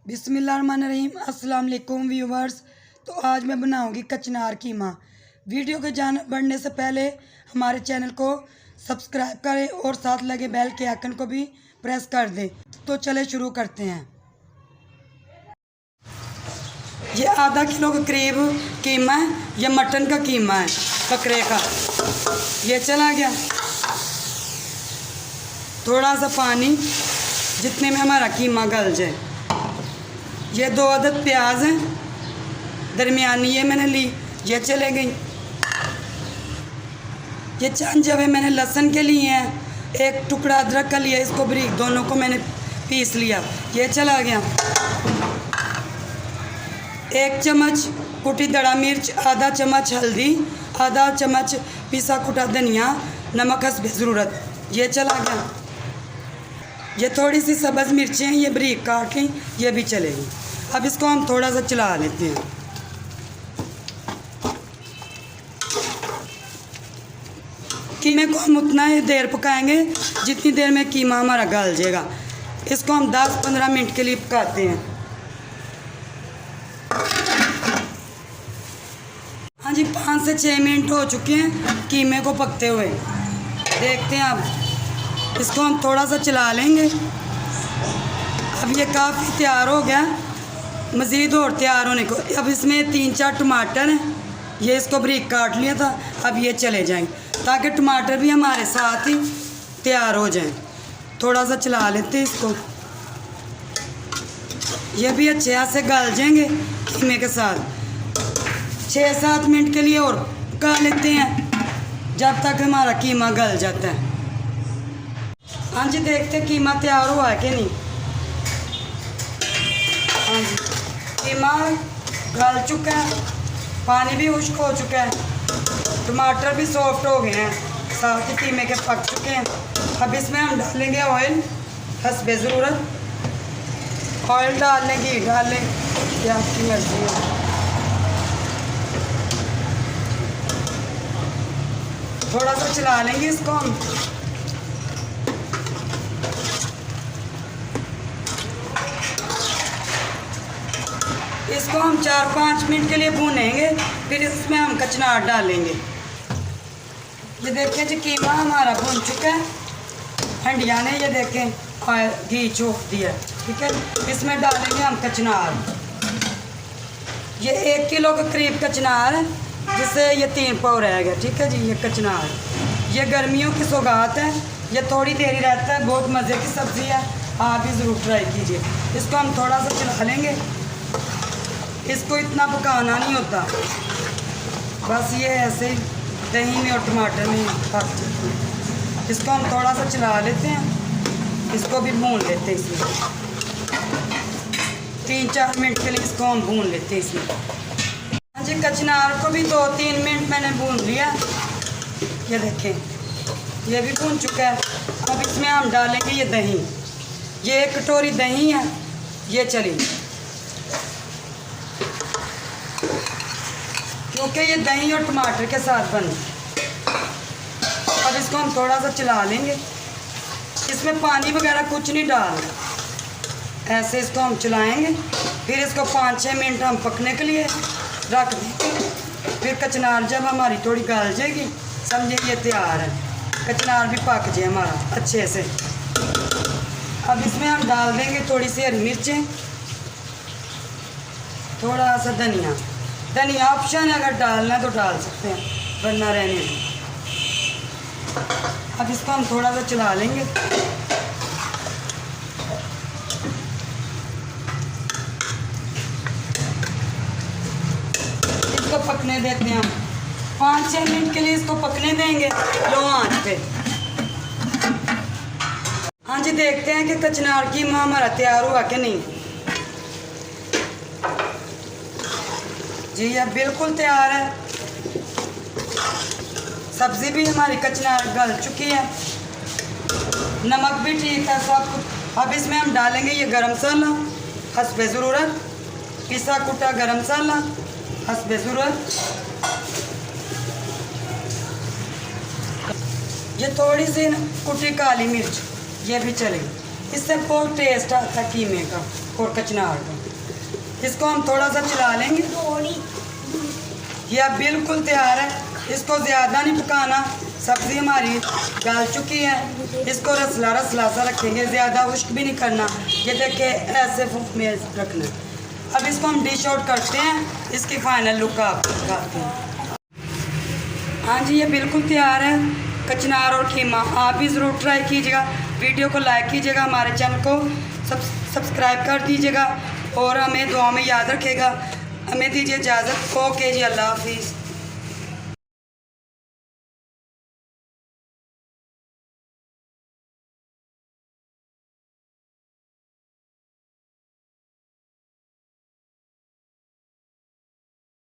बिस्मिल्लाहिर्रहमानिर्रहीम। अस्सलाम वालेकुम व्यूवर्स। तो आज मैं बनाऊंगी कचनार कीमा। वीडियो के जान बढ़ने से पहले हमारे चैनल को सब्सक्राइब करें और साथ लगे बेल के आइकन को भी प्रेस कर दें। तो चले शुरू करते हैं। ये आधा किलो के करीब कीमा है। ये मटन का कीमा है, बकरे का। ये चला गया। थोड़ा सा पानी जितने में हमारा कीमा गल जाए। ये 2 अदद प्याज हैं दरमियानी, ये मैंने ली, ये चले गई। ये चंद जवे मैंने लहसुन के लिए हैं। 1 टुकड़ा अदरक का लिया, इसको बारीक दोनों को मैंने पीस लिया, ये चला गया। 1 चम्मच कुटी दड़ा मिर्च, आधा चम्मच हल्दी, आधा चम्मच पिसा कुटा धनिया, नमक हस्बे ज़रूरत, ये चला गया। ये थोड़ी सी सब्ज़ मिर्चें हैं, ये बारीक काट ली, ये भी चलेगी। अब इसको हम थोड़ा सा चला लेते हैं। कीमे को हम उतना ही देर पकाएंगे जितनी देर में कीमा हमारा गल जाएगा। इसको हम 10-15 मिनट के लिए पकाते हैं। हाँ जी, 5 से 6 मिनट हो चुके हैं कीमे को पकते हुए। देखते हैं अब इसको हम थोड़ा सा चला लेंगे। अब ये काफ़ी तैयार हो गया, मज़ीद और तैयार होने को। अब इसमें 3-4 टमाटर हैं, ये इसको बारीक काट लिया था। अब ये चले जाएंगे ताकि टमाटर भी हमारे साथ ही तैयार हो जाएं। थोड़ा सा चला लेते हैं इसको, ये भी अच्छे से गल जाएंगे कीमे के साथ। 6-7 मिनट के लिए और पका लेते हैं जब तक हमारा कीमा गल जाता है। हाँ जी, देखते कीमा तैयार हुआ है कि नहीं। हाँ जी, कीमा गल चुका है, पानी भी खुश्क हो चुका है, टमाटर भी सॉफ्ट हो गए हैं, साथ ही कीमे के पक चुके हैं। अब इसमें हम डालेंगे ऑयल हस्बे ज़रूरत। ऑयल डाल लें, घी डाल लें, ये आपकी मर्ज़ी है। थोड़ा सा चला लेंगे इसको हम। इसको हम 4-5 मिनट के लिए भूनेंगे, फिर इसमें हम कचनार डालेंगे। ये देखें जी, कीमा हमारा भून चुका है। हंडिया ने ये देखें घी छोड़ दिया, ठीक है। इसमें डालेंगे हम कचनार। ये 1 किलो के करीब कचनार है, जिससे ये 3 पाव रह गया, ठीक है जी। ये कचनार, ये गर्मियों की सौगात है, ये थोड़ी देरी रहता है, बहुत मज़े की सब्ज़ी है, आप भी ज़रूर ट्राई कीजिए। इसको हम थोड़ा सा चला लेंगे, इसको इतना पकाना नहीं होता, बस ये ऐसे ही दही में और टमाटर में पक जाता है। इसको हम थोड़ा सा चला लेते हैं, इसको भी भून लेते हैं। इसमें 3-4 मिनट के लिए इसको हम भून लेते हैं इसमें। हाँ जी, कचनार को भी 2-3 मिनट मैंने भून लिया, ये देखें ये भी भून चुका है। अब इसमें हम डालेंगे ये दही, ये 1 कटोरी दही है, ये चली, क्योंकि ये दही और टमाटर के साथ बने। अब इसको हम थोड़ा सा चला लेंगे, इसमें पानी वगैरह कुछ नहीं डालना, ऐसे इसको हम चलाएंगे। फिर इसको 5-6 मिनट हम पकने के लिए रख देंगे। फिर कचनार जब हमारी थोड़ी गल जाएगी, समझे ये तैयार है, कचनार भी पक जाए हमारा अच्छे से। अब इसमें हम डाल देंगे थोड़ी सी हरी मिर्चें, थोड़ा सा धनिया। धनिया ऑप्शन है, अगर डालना है तो डाल सकते हैं, वरना रहने दें। अब इसको हम थोड़ा सा चला लेंगे। इसको पकने देते हैं हम 5-6 मिनट के लिए, इसको पकने देंगे लो आंच पे। हाँ जी, देखते हैं कि कचनार कीमा हमारा तैयार हुआ कि नहीं। जी, यह बिल्कुल तैयार है, सब्ज़ी भी हमारी कचनार गल चुकी है, नमक भी ठीक है सब कुछ। अब इसमें हम डालेंगे ये गरम मसाला हस्बे ज़रूरत, पिसा कुटा गरम मसाला हस्बे ज़रूरत। ये थोड़ी सी कुटी काली मिर्च, ये भी चलेगी। इससे बहुत टेस्ट आता है कीमे का, और कचनार को। इसको हम थोड़ा सा चला लेंगे। ये अब बिल्कुल तैयार है, इसको ज़्यादा नहीं पकाना। सब्ज़ी हमारी गल चुकी है, इसको रसला रसला सा रखेंगे, ज़्यादा खुश्क भी नहीं करना। ये देखिए ऐसे में रखना। अब इसको हम डिश आउट करते हैं, इसकी फाइनल लुक आपको दिखाते हैं। हाँ जी, ये बिल्कुल तैयार है कचनार और कीमा। आप भी ज़रूर ट्राई कीजिएगा। वीडियो को लाइक कीजिएगा, हमारे चैनल को सब्सक्राइब कर दीजिएगा और हमें दुआ में याद रखिएगा। हमें दीजिए इजाज़त। ओके जी, अल्लाह हाफिज़।